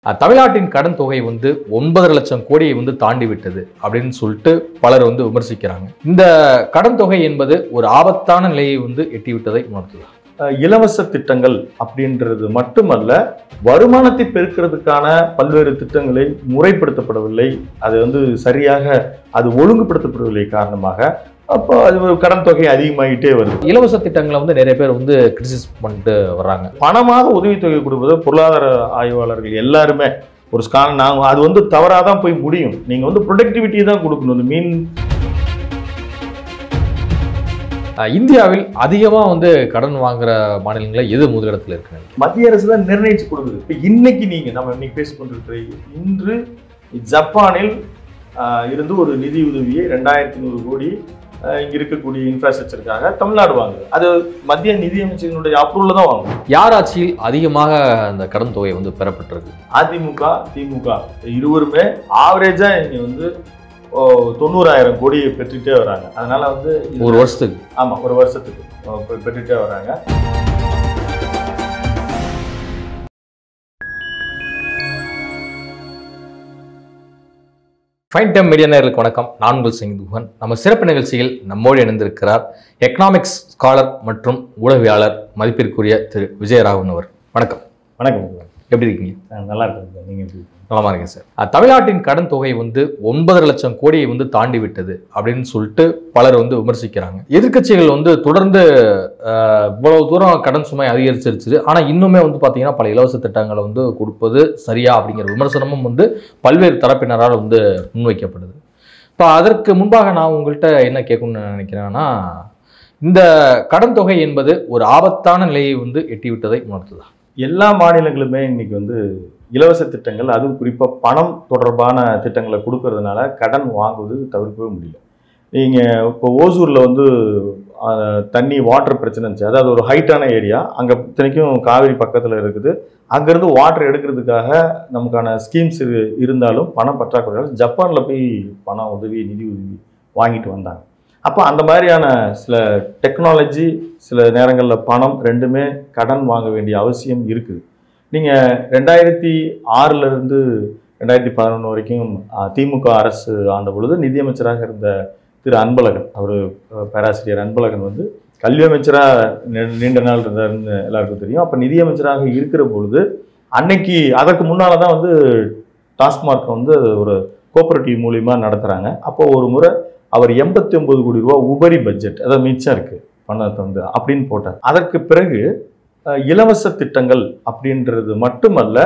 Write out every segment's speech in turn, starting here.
தமிழ்நாட்டின் கடன் தொகை வந்து 9.5 லட்சம் கோடியை வந்து தாண்டி விட்டது அப்படின்னு சொல்லிட்டு பலர் வந்து விமர்சிக்கிறாங்க. இந்த கடன் தொகை என்பது ஒரு ஆபத்தான நிலையை வந்து எட்டிவிட்டதை உணர்த்துதா? இலவச திட்டங்கள் அப்படின்றது மட்டுமல்ல, வருமானத்தை பெருக்கிறதுக்கான பல்வேறு திட்டங்களை முறைப்படுத்தப்படவில்லை. அது வந்து சரியாக அது ஒழுங்குபடுத்தப்படவில்லை காரணமாக அப்போ அது கடன் தொகை அதிகமாகிட்டே வருது. இலவச திட்டங்களை வந்து நிறைய பேர் வந்து கிரிட்டிசைஸ் பண்ணிட்டு வர்றாங்க. பணமாக உதவித்தொகை கொடுப்பது பொருளாதார ஆய்வாளர்கள் எல்லாருமே ஒரு நாங்கள் அது வந்து தவறாக தான் போய் முடியும். நீங்கள் வந்து ப்ரொடக்டிவிட்டி தான் கொடுக்கணும். இந்த மீன் இந்தியாவில் அதிகமாக வந்து கடன் வாங்குற மாநிலங்களில் எது முதலிடத்தில் இருக்கு? மத்திய அரசு தான் நிர்ணயிச்சு கொடுக்குது. இப்போ இன்னைக்கு நம்ம இன்னைக்கு பேசி கொண்டிருக்கிற இன்று ஜப்பானில் இருந்து ஒரு நிதி உதவியை 2100 கோடி இங்கே இருக்கக்கூடிய இன்ஃப்ராஸ்ட்ரக்சருக்காக தமிழ்நாடு வாங்குது. அது மத்திய நிதியமைச்சரினுடைய அப்ரூவலில் தான் வாங்குது. யார் ஆட்சியில் அதிகமாக அந்த கடன் தொகை வந்து பெறப்பட்டிருக்கு? அதிமுக திமுக இருவருமே ஆவரேஜா இங்கே வந்து 90,000 கோடியை பெற்றுட்டே வராங்க. அதனால வந்து ஒரு வருஷத்துக்கு ஒரு வருஷத்துக்கு பெற்றுட்டே வராங்க. ஃபைன் டைம் மீடியா நேயர்களுக்கு வணக்கம். நான் உங்கள் சிங்குகன். நம்ம சிறப்பு நிகழ்ச்சியில் நம்மோடு இணைந்திருக்கிறார் எக்கனாமிக்ஸ் ஸ்காலர் மற்றும் ஊடகவியாளர் மதிப்பிற்குரிய திரு விஜயராகவன் அவர். வணக்கம். வணக்கம். எப்படி இருக்கீங்க? நல்லா இருக்கேன். நீங்க எப்படி? நலமா இருக்கேன் சார். தமிழ்நாட்டின் கடன் தொகை வந்து 9.5 லட்சம் கோடியை வந்து தாண்டி விட்டது அப்படின்னு சொல்லிட்டு பலர் வந்து விமர்சிக்கிறாங்க. எதிர்க்கட்சிகள் வந்து தொடர்ந்து இவ்வளவு தூரம் கடன் சுமை அதிகரிச்சிருச்சு, ஆனால் இன்னுமே வந்து பார்த்தீங்கன்னா பல இலவச திட்டங்களை வந்து கொடுப்பது சரியா அப்படிங்கிற விமர்சனமும் வந்து பல்வேறு தரப்பினரால் வந்து முன்வைக்கப்படுது. இப்போ அதற்கு முன்பாக நான் உங்கள்கிட்ட என்ன கேட்கணும்னு நினைக்கிறேன்னா, இந்த கடன் தொகை என்பது ஒரு ஆபத்தான நிலையை வந்து எட்டிவிட்டதை உணர்த்துதா? எல்லா மாநிலங்களுமே இன்னைக்கு வந்து இலவச திட்டங்கள், அதுவும் குறிப்பாக பணம் தொடர்பான திட்டங்களை கொடுக்கறதுனால கடன் வாங்குவது தவிர்க்கவே முடியல. நீங்கள் இப்போ ஓசூரில் வந்து தண்ணி வாட்டர் பிரச்சனை இருந்துச்சு. அதாவது ஒரு ஹைட்டான ஏரியா, அங்கே இத்தனைக்கும் காவிரி பக்கத்தில் இருக்குது. அங்கேருந்து வாட்டர் எடுக்கிறதுக்காக நமக்கான ஸ்கீம்ஸ் இருந்தாலும் பணம் பற்றாக்குறையால் ஜப்பானில் போய் பணம் உதவி நிதி உதவி வாங்கிட்டு வந்தாங்க. அப்போ அந்த மாதிரியான சில டெக்னாலஜி, சில நேரங்களில் பணம் ரெண்டுமே கடன் வாங்க வேண்டிய அவசியம் இருக்குது. நீங்கள் 2006 2011 வரைக்கும் திமுக அரசு ஆண்ட பொழுது நிதியமைச்சராக இருந்த திரு அன்பழகன், அவர் பேராசிரியர் அன்பழகன் வந்து கல்வி அமைச்சராக நீண்ட நாள் இருந்தாருன்னு எல்லாருக்கும் தெரியும். அப்போ நிதியமைச்சராக இருக்கிற பொழுது அன்னைக்கு அதற்கு முன்னால் தான் வந்து டாஸ்மார்க் வந்து ஒரு கோஆபரேட்டிவ் மூலியமாக நடத்துகிறாங்க. அப்போ ஒரு முறை அவர் 89 கோடி ரூபா உபரி பட்ஜெட், அதாவது மிச்சம் இருக்குது பணத்தை வந்து அப்படின்னு போட்டார். அதற்கு பிறகு இலவச திட்டங்கள் அப்படின்றது மட்டுமல்ல,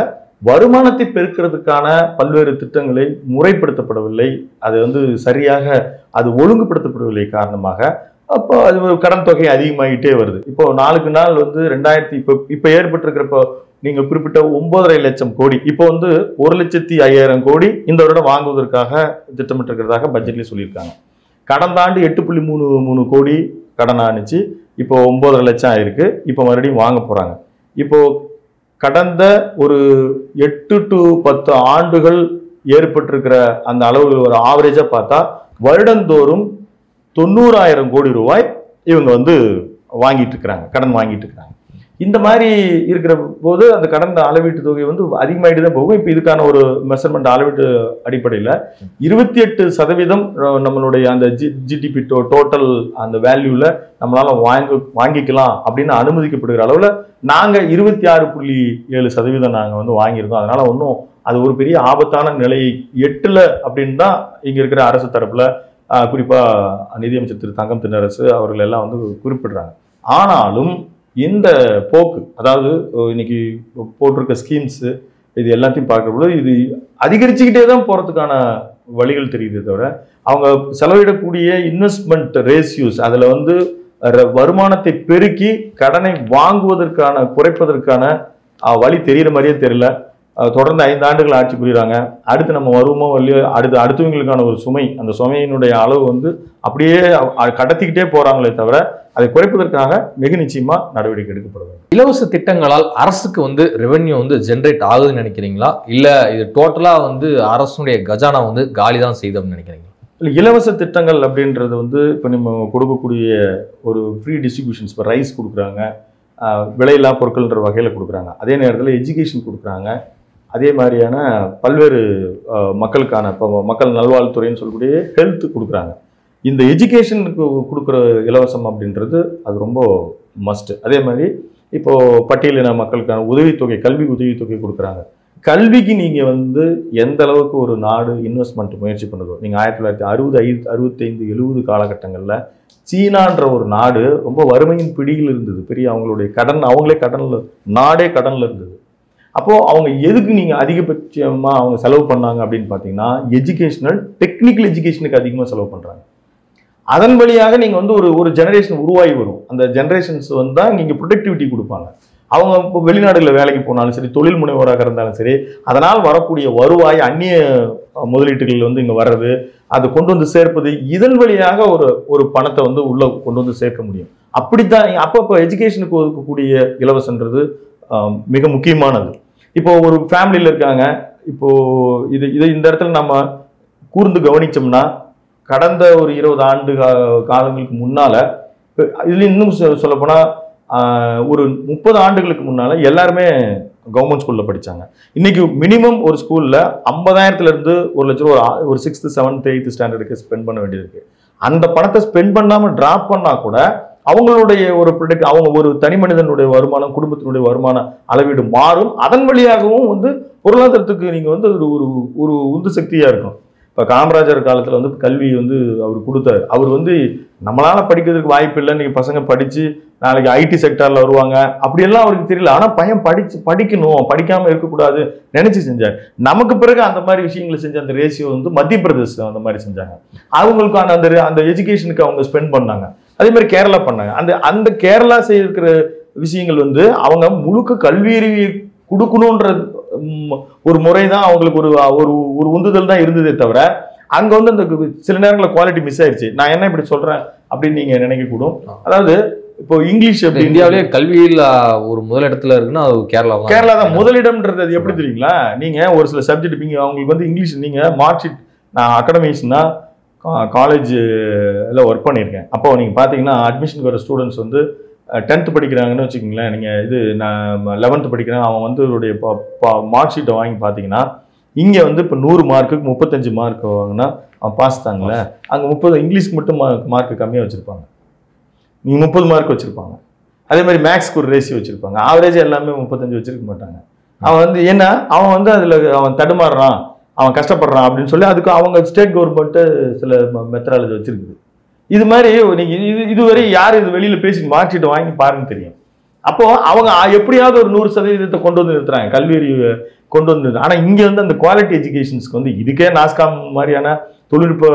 வருமானத்தை பெருக்கிறதுக்கான பல்வேறு திட்டங்களை முறைப்படுத்தப்படவில்லை. அது வந்து சரியாக அது ஒழுங்குபடுத்தப்படவில்லை காரணமாக அப்போ அது கடன் தொகை அதிகமாகிட்டே வருது. இப்போ நாளுக்கு நாள் வந்து இப்போ ஏற்பட்டிருக்கிறப்போ நீங்கள் குறிப்பிட்ட 9.5 லட்சம் கோடி இப்போ வந்து 1,05,000 கோடி இந்த வருடம் வாங்குவதற்காக திட்டமிட்டிருக்கிறதாக பட்ஜெட்லேயே சொல்லியிருக்காங்க. கடந்த ஆண்டு 8.33 கோடி கடன் ஆணிச்சு, இப்போ 9.5 லட்சம் ஆயிருக்கு. இப்போ மறுபடியும் வாங்க போகிறாங்க. இப்போ கடந்த ஒரு 8 to 10 ஆண்டுகள் ஏற்பட்டிருக்கிற அந்த அளவுகள் ஒரு ஆவரேஜாக பார்த்தா வருடந்தோறும் 90,000 கோடி ரூபாய் இவங்க வந்து வாங்கிட்டு இருக்கிறாங்க, கடன் வாங்கிட்டு இருக்கிறாங்க. இந்த மாதிரி இருக்கிற போது அந்த கடன் அளவீட்டு தொகை வந்து அதிகமாகிட்டு தான் போகும். இப்போ இதுக்கான ஒரு மெஷர்மெண்ட் அளவீட்டு அடிப்படையில் 28% நம்மளுடைய அந்த ஜிடிபி டோட்டல் அந்த வேல்யூவில் நம்மளால வாங்கிக்கலாம் அப்படின்னு அனுமதிக்கப்படுகிற அளவில் நாங்கள் 26.7% நாங்கள் வந்து வாங்கியிருக்கோம். அதனால ஒன்றும் அது ஒரு பெரிய ஆபத்தான நிலையை எட்டல அப்படின்னு தான் இங்கே இருக்கிற அரசு தரப்புல குறிப்பாக நிதியமைச்சர் திரு தங்கம் தென்னரசு அவர்கள் எல்லாம் வந்து குறிப்பிடுறாங்க. ஆனாலும் இந்த போக்கு, அதாவது இன்னைக்கு போட்டிருக்க ஸ்கீம்ஸு இது எல்லாத்தையும் பார்க்கும்போது இது அதிகரிச்சுக்கிட்டே தான் போகிறதுக்கான வழிகள் தெரியுது. தவிர அவங்க செலவிடக்கூடிய இன்வெஸ்ட்மெண்ட் ரேஷியோஸ் அதில் வந்து வருமானத்தை பெருக்கி கடனை வாங்குவதற்கான குறைப்பதற்கான வழி தெரிகிற மாதிரியே தெரியல. தொடர்ந்து 5 ஆண்டுகள் ஆட்சி புரியுறாங்க. அடுத்து நம்ம வருவோமோ இல்லையோ அடுத்தவங்களுக்கான ஒரு சுமை, அந்த சுமையினுடைய அளவு வந்து அப்படியே கடத்திக்கிட்டே போகிறாங்களே தவிர அதை குறைப்பதற்காக மிக நிச்சயமா நடவடிக்கை எடுக்கப்படுது. இலவச திட்டங்களால் அரசுக்கு வந்து ரெவென்யூ வந்து ஜென்ரேட் ஆகுதுன்னு நினைக்கிறீங்களா, இல்லை இது டோட்டலாக வந்து அரசுடைய கஜானா வந்து காலி தான் செய்யுதுன்னு நினைக்கிறீங்களா? இல்லை, இலவச திட்டங்கள் அப்படின்றது வந்து இப்போ நம்ம கொடுக்கக்கூடிய ஒரு ஃப்ரீ டிஸ்ட்ரிபியூஷன்ஸ், இப்போ ரைஸ் கொடுக்குறாங்க, விலையில்லா பொருட்கள்ன்ற வகையில் கொடுக்குறாங்க. அதே நேரத்தில் எஜுகேஷன் கொடுக்குறாங்க, அதே மாதிரியான பல்வேறு மக்களுக்கான இப்போ மக்கள் நல்வாழ்வுத்துறைன்னு சொல்லக்கூடிய ஹெல்த் கொடுக்குறாங்க. இந்த எஜுகேஷனுக்கு கொடுக்குற இலவசம் அப்படின்றது அது ரொம்ப மஸ்ட். அதே மாதிரி இப்போ பட்டியலின மக்களுக்கான உதவித்தொகை, கல்வி உதவித்தொகை கொடுக்குறாங்க. கல்விக்கு நீங்கள் வந்து எந்த அளவுக்கு ஒரு நாடு இன்வெஸ்ட்மெண்ட் முயற்சி பண்ணுதோ, நீங்கள் 1960, 65, 70 காலகட்டங்களில் சீனான்ற ஒரு நாடு ரொம்ப வறுமையின் பிடியில் இருந்தது. பெரிய அவங்களுடைய கடன், அவங்களே கடனில், நாடே கடனில் இருந்தது. அப்போது அவங்க எதுக்கு நீங்கள் அதிகபட்சமாக அவங்க செலவு பண்ணாங்க அப்படின்னு பார்த்தீங்கன்னா, எஜுகேஷனல் டெக்னிக்கல் எஜுகேஷனுக்கு அதிகமாக செலவு பண்ணுறாங்க. அதன் வழியாக நீங்கள் வந்து ஒரு ஜெனரேஷன் உருவாகி வரும். அந்த ஜெனரேஷன்ஸ் வந்தால் நீங்கள் ப்ரொடக்டிவிட்டி கொடுப்பாங்க. அவங்க இப்போ வெளிநாடுகளில் வேலைக்கு போனாலும் சரி, தொழில் முனைவோராக இருந்தாலும் சரி, அதனால் வரக்கூடிய வருவாய், அந்நிய முதலீட்டுகள் வந்து இங்கே வர்றது, அதை கொண்டு வந்து சேர்ப்பது, இதன் வழியாக ஒரு பணத்தை வந்து உள்ளே கொண்டு வந்து சேர்க்க முடியும். அப்படித்தான் அப்போ எஜுகேஷனுக்கு ஒதுக்கக்கூடிய இலவசன்றது மிக முக்கியமானது. இப்போ ஒரு ஃபேமிலியில் இருக்காங்க, இப்போ இது இந்த இடத்துல நம்ம கூர்ந்து கவனிச்சோம்னா, கடந்த ஒரு 20 ஆண்டு காலங்களுக்கு முன்னால, இதுல இன்னும் சொல்லப்போனால் ஒரு 30 ஆண்டுகளுக்கு முன்னால எல்லாருமே கவர்மெண்ட் ஸ்கூல்ல படிச்சாங்க. இன்னைக்கு மினிமம் ஒரு ஸ்கூல்ல 50,000 1 லட்சம் ரூபா ஒரு 6th 7th 8th ஸ்டாண்டர்டுக்கு ஸ்பெண்ட் பண்ண வேண்டியது இருக்கு. அந்த பணத்தை ஸ்பெண்ட் பண்ணாம டிராப் பண்ணா கூட அவங்களுடைய ஒரு ப்ரொடக்ட், அவங்க ஒரு தனி மனிதனுடைய வருமானம், குடும்பத்தினுடைய வருமான அளவீடு மாறும். அதன் வழியாகவும் வந்து பொருளாதாரத்துக்கு நீங்க வந்து ஒரு உந்து சக்தியா இருக்கும். இப்போ காமராஜர் காலத்தில் வந்து கல்வி வந்து அவர் கொடுத்தாரு. அவர் வந்து நம்மளால படிக்கிறதுக்கு வாய்ப்பு இல்லை, நீங்கள் பசங்க படித்து நாளைக்கு ஐடி செக்டாரில் வருவாங்க அப்படியெல்லாம் அவருக்கு தெரியல. ஆனால் பையன் படிக்கணும், படிக்காமல் இருக்கக்கூடாது நினச்சி செஞ்சார். நமக்கு பிறகு அந்த மாதிரி விஷயங்களை செஞ்ச அந்த ரேஷியோ வந்து மத்திய பிரதேசம் அந்த மாதிரி செஞ்சாங்க. அவங்களுக்கான அந்த எஜுகேஷனுக்கு அவங்க ஸ்பெண்ட் பண்ணாங்க. அதே மாதிரி கேரளா பண்ணாங்க. அந்த கேரளா செய்திருக்கிற விஷயங்கள் வந்து அவங்க முழுக்க கல்வி அறிவி கொடுக்கணுன்ற ஒரு முறை தான் அவங்களுக்கு ஒரு உந்துதல் தான் இருந்ததே தவிர, அங்க வந்து அந்த சில நேரங்களில் குவாலிட்டி மிஸ் ஆயிடுச்சு. நான் என்ன இப்படி சொல்றேன் அப்படின்னு நீங்க நினைக்க கூடும். அதாவது இப்போ இங்கிலீஷ் இந்தியாவிலே கல்வியில் ஒரு முதலிடத்துல இருக்குன்னா அது கேரளா தான் முதலிடம்ன்றது. அது எப்படி தெரியுங்களா, நீங்க ஒரு சில சப்ஜெக்ட் நீங்க அவங்களுக்கு வந்து இங்கிலீஷ், நீங்க மார்க் ஷீட், நான் அகாடமிக்ஸ்னா காலேஜில் ஒர்க் பண்ணியிருக்கேன். அப்போ நீங்க பாத்தீங்கன்னா அட்மிஷனுக்கு வர ஸ்டூடெண்ட்ஸ் வந்து 10th படிக்கிறாங்கன்னு வச்சுக்கோங்களேன், நீங்கள் இது நான் 11th படிக்கிறேன், அவன் வந்து அவருடைய மார்க் ஷீட்டை வாங்கி பார்த்தீங்கன்னா, இங்கே வந்து இப்போ 100 மார்க்குக்கு 35 மார்க் வாங்கினா அவன் பாஸ் தாங்களே. அங்கே 30 இங்கிலீஷ்க்கு மட்டும் மார்க்கு கம்மியாக வச்சுருப்பாங்க, நீங்கள் 30 மார்க் வச்சுருப்பாங்க. அதே மாதிரி மேக்ஸ்க்கு ஒரு ரேஷியோ வச்சுருப்பாங்க. ஆவரேஜ் எல்லாமே 35 வச்சுருக்க மாட்டாங்க. அவன் வந்து ஏன்னா அவன் வந்து அதில் அவன் தடுமாறுறான், அவன் கஷ்டப்படுறான் அப்படின்னு சொல்லி அதுக்கு அவங்க ஸ்டேட் கவர்மெண்ட்டு சில மெத்தடாலஜி வச்சுருக்குது. இது மாதிரி நீங்க இதுவரை யார் இது வெளியில பேசி மார்க் ஷீட்டை வாங்கி பாருங்க தெரியும். அப்போ அவங்க எப்படியாவது ஒரு 100% கொண்டு வந்து நிறுத்துறாங்க, கல்வி அறிவு கொண்டு வந்து. ஆனா இங்க வந்து அந்த குவாலிட்டி எஜுகேஷன்ஸ்க்கு வந்து இதுக்கே நாஸ்காம் மாதிரியான தொழில்நுட்ப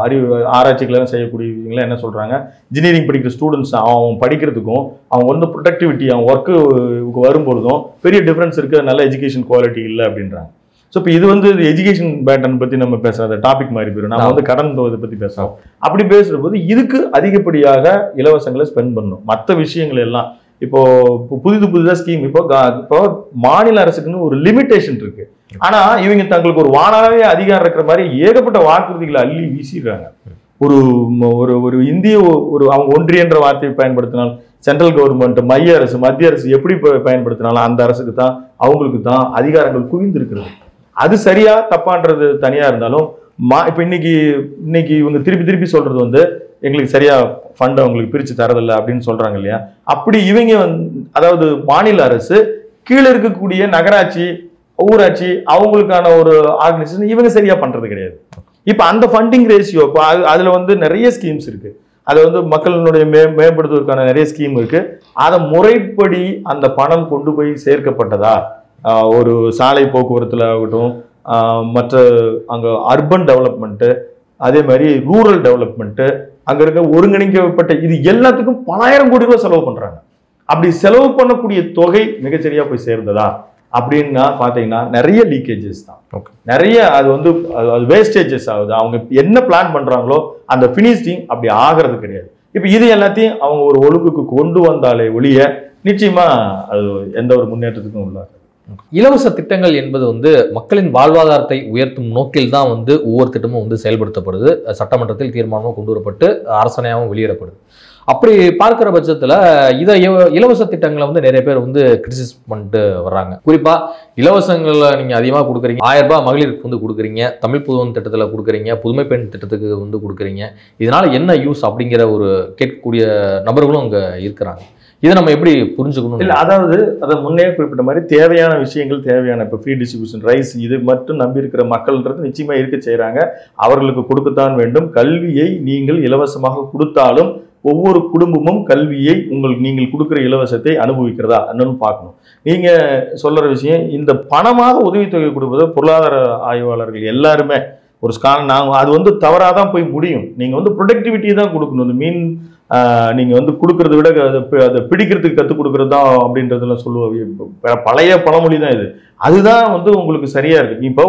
அறிவு ஆராய்ச்சிகள் செய்யக்கூடியவங்க என்ன சொல்றாங்க, இன்ஜினியரிங் படிக்கிற ஸ்டூடெண்ட்ஸ் அவன் படிக்கிறதுக்கும் அவங்க வந்து ப்ரொடக்டிவிட்டி அவன் ஒர்க்கு வரும்பொழுதும் பெரிய டிஃபரன்ஸ் இருக்கு, நல்ல எஜுகேஷன் குவாலிட்டி இல்லை அப்படின்றாங்க. ஸோ இப்போ இது வந்து எஜுகேஷன் பேட்டர்ன் பற்றி நம்ம பேசுகிற டாபிக் மாதிரி போயிடும். நம்ம வந்து கடன் இதை பற்றி பேசுகிறோம். அப்படி பேசுகிற போது இதுக்கு அதிகப்படியாக இலவசங்களை ஸ்பெண்ட் பண்ணணும். மற்ற விஷயங்கள் எல்லாம் இப்போ புதிதாக ஸ்கீம் இப்போ மாநில அரசுக்குன்னு ஒரு லிமிட்டேஷன் இருக்கு. ஆனால் இவங்க தங்களுக்கு ஒரு வானாவே அதிகாரம் இருக்கிற மாதிரி ஏகப்பட்ட வாக்குறுதிகளை அள்ளி வீசிடுறாங்க. ஒரு இந்திய அவங்க ஒன்றியன்ற வார்த்தையை பயன்படுத்தினால் சென்ட்ரல் கவர்மெண்ட், மத்திய அரசு எப்படி பயன்படுத்தினாலும் அந்த அரசுக்கு தான், அவங்களுக்கு தான் அதிகாரங்கள் குவிந்திருக்கிறது. அது சரியா தப்பான்றது தனியா இருந்தாலும் இப்ப இன்னைக்கு இவங்க திருப்பி சொல்றது வந்து எங்களுக்கு சரியா ஃபண்ட் அவங்களுக்கு பிரிச்சு தரதில்லை அப்படின்னு சொல்றாங்க இல்லையா. அப்படி இவங்க அதாவது மாநில அரசு கீழே இருக்கக்கூடிய நகராட்சி, ஊராட்சி, அவங்களுக்கான ஒரு ஆர்கனைசேஷன் இவங்க சரியா பண்றது கிடையாது. இப்ப அந்த ஃபண்டிங் ரேஷியோ இப்போ அதுல வந்து நிறைய ஸ்கீம்ஸ் இருக்கு. அதை வந்து மக்களினுடைய மேம்படுத்துவதற்கான நிறைய ஸ்கீம் இருக்கு. அதை முறைப்படி அந்த பணம் கொண்டு போய் சேர்க்கப்பட்டதா, ஒரு சாலை போக்குவரத்துல ஆகட்டும், மற்ற அங்கே அர்பன் டெவலப்மெண்ட்டு, அதே மாதிரி ரூரல் டெவலப்மெண்ட்டு, அங்கே இருக்க ஒருங்கிணைக்கப்பட்ட இது எல்லாத்துக்கும் பலாயிரம் கோடி ரூபாய் செலவு பண்ணுறாங்க. அப்படி செலவு பண்ணக்கூடிய தொகை மிகச்சரியாக போய் சேர்ந்ததா அப்படின்னா பார்த்தீங்கன்னா நிறைய லீக்கேஜஸ் தான். நிறைய அது வந்து அது வேஸ்டேஜஸ் ஆகுது. அவங்க என்ன பிளான் பண்ணுறாங்களோ அந்த ஃபினிஷிங் அப்படி ஆகிறது கிடையாது. இப்போ இது எல்லாத்தையும் அவங்க ஒரு ஒழுங்குக்கு கொண்டு வந்தாலே ஒழிய நிச்சயமா அது எந்த ஒரு முன்னேற்றத்துக்கும் உள்ளாது. இலவச திட்டங்கள் என்பது வந்து மக்களின் வாழ்வாதாரத்தை உயர்த்தும் நோக்கில் தான் வந்து ஒவ்வொரு திட்டமும் வந்து செயல்படுத்தப்படுது. சட்டமன்றத்தில் தீர்மானமும் கொண்டு வரப்பட்டு அரசாணையாகவும் வெளியிடப்படுது. அப்படி பார்க்கிற பட்சத்துல இதை இலவச திட்டங்களை வந்து நிறைய பேர் வந்து கிரிட்டிசைஸ் பண்ணிட்டு வர்றாங்க. குறிப்பா இலவசங்களை நீங்க அதிகமா கொடுக்குறீங்க, 1000 ரூபாய் மகளிருக்கு வந்து கொடுக்குறீங்க, தமிழ் புதுவன் திட்டத்துல கொடுக்குறீங்க, புதுமை பெண் திட்டத்துக்கு வந்து கொடுக்குறீங்க, இதனால என்ன யூஸ் அப்படிங்கிற ஒரு கேட்கக்கூடிய நபர்களும் அங்க இருக்கிறாங்க. இதை நம்ம எப்படி புரிஞ்சுக்கணும்? இல்லை, அதாவது அதை முன்னே குறிப்பிட்ட மாதிரி தேவையான விஷயங்கள் தேவையான இப்போ ஃப்ரீ டிஸ்ட்ரிபியூஷன் ரைஸ் இது மட்டும் நம்பி இருக்கிற மக்கள்ன்றது நிச்சயமாக இருக்க செய்கிறாங்க. அவர்களுக்கு கொடுக்கத்தான் வேண்டும். கல்வியை நீங்கள் இலவசமாக கொடுத்தாலும் ஒவ்வொரு குடும்பமும் கல்வியை நீங்கள் கொடுக்குற இலவசத்தை அனுபவிக்கிறதா என்னன்னு பார்க்கணும். நீங்கள் சொல்கிற விஷயம் இந்த பணமாக உதவித்தொகை கொடுப்பது பொருளாதார ஆய்வாளர்கள் எல்லாருமே ஒரு நாங்கள் அது வந்து தவறாக தான் போய் முடியும். நீங்கள் வந்து ப்ரொடக்டிவிட்டி தான் கொடுக்கணும். இந்த மீன் நீங்கள் வந்து கொடுக்கறத விட அதை பிடிக்கிறதுக்கு கற்றுக் கொடுக்குறது தான் அப்படின்றதெல்லாம் சொல்லுவாங்க. பழைய பழமொழி தான் இது. அதுதான் வந்து உங்களுக்கு சரியா இருக்கு. இப்போ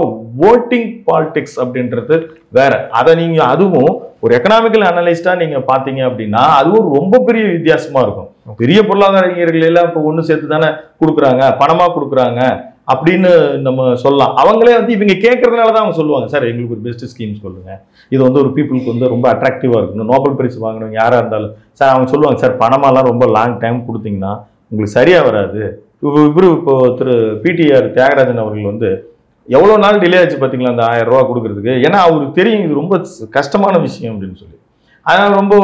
ஓட்டிங் பாலிடிக்ஸ் அப்படின்றது வேற. அதை நீங்க அதுவும் ஒரு எக்கனாமிக்கல் அனலிஸ்டா நீங்க பாத்தீங்க அப்படின்னா அதுவும் ரொம்ப பெரிய வித்தியாசமா இருக்கும். பெரிய பொருளாதார அறிஞர்கள் எல்லாம் இப்போ ஒன்று சேர்த்து தானே கொடுக்குறாங்க, பணமா கொடுக்குறாங்க அப்படின்னு நம்ம சொல்லலாம். அவங்களே வந்து இவங்க கேட்கறதுனால தான் அவங்க சொல்லுவாங்க, சார் எங்களுக்கு ஒரு பெஸ்ட் ஸ்கீம் சொல்லுங்க, இது வந்து ஒரு பீப்புளுக்கு வந்து ரொம்ப அட்ராக்டிவா இருக்கணும், நோபல் பரிசு வாங்கினவங்க யாரா இருந்தாலும் சார் அவங்க சொல்லுவாங்க, சார் பணமாலாம் ரொம்ப லாங் டைம் கொடுத்தீங்கன்னா உங்களுக்கு சரியா வராது. இவரு இப்போ திரு பிடிஆர் தியாகராஜன் அவர்கள் வந்து எவ்வளோ நாள் டிலே ஆச்சு பார்த்தீங்களா அந்த 1000 ரூபா கொடுக்கறதுக்கு. ஏன்னா அவருக்கு தெரியும் இது ரொம்ப கஷ்டமான விஷயம் அப்படின்னு சொல்லி. அதனால ரொம்ப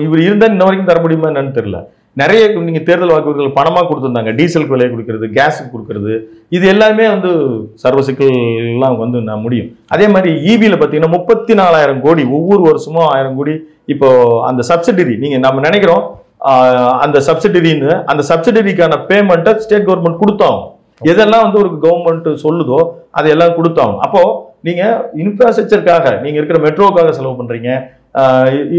இவர் இருந்தால் இன்ன வரைக்கும் தர முடியுமா என்னன்னு தெரியல. நிறைய நீங்க தேர்தல் வாக்குறுதிகள் பணமா கொடுத்துருந்தாங்க. டீசலுக்கு விலை கொடுக்கறது, கேஸுக்கு கொடுக்கறது, இது எல்லாமே வந்து சர்வ சிக்கல்லாம் வந்து நான் முடியும். அதே மாதிரி ஈபியில் பார்த்தீங்கன்னா 34,000 கோடி ஒவ்வொரு வருஷமும் 1000 கோடி. இப்போ அந்த சப்சிடரி நீங்க நம்ம நினைக்கிறோம் அந்த சப்சிடரின்னு அந்த சப்சிடரிக்கான பேமெண்ட்டை ஸ்டேட் கவர்மெண்ட் கொடுத்தோம். எதெல்லாம் வந்து ஒரு கவர்மெண்ட் சொல்லுதோ அதையெல்லாம் கொடுத்தோம். அப்போ நீங்க இன்ஃப்ராஸ்ட்ரக்சருக்காக நீங்க இருக்கிற மெட்ரோக்காக செலவு பண்றீங்க,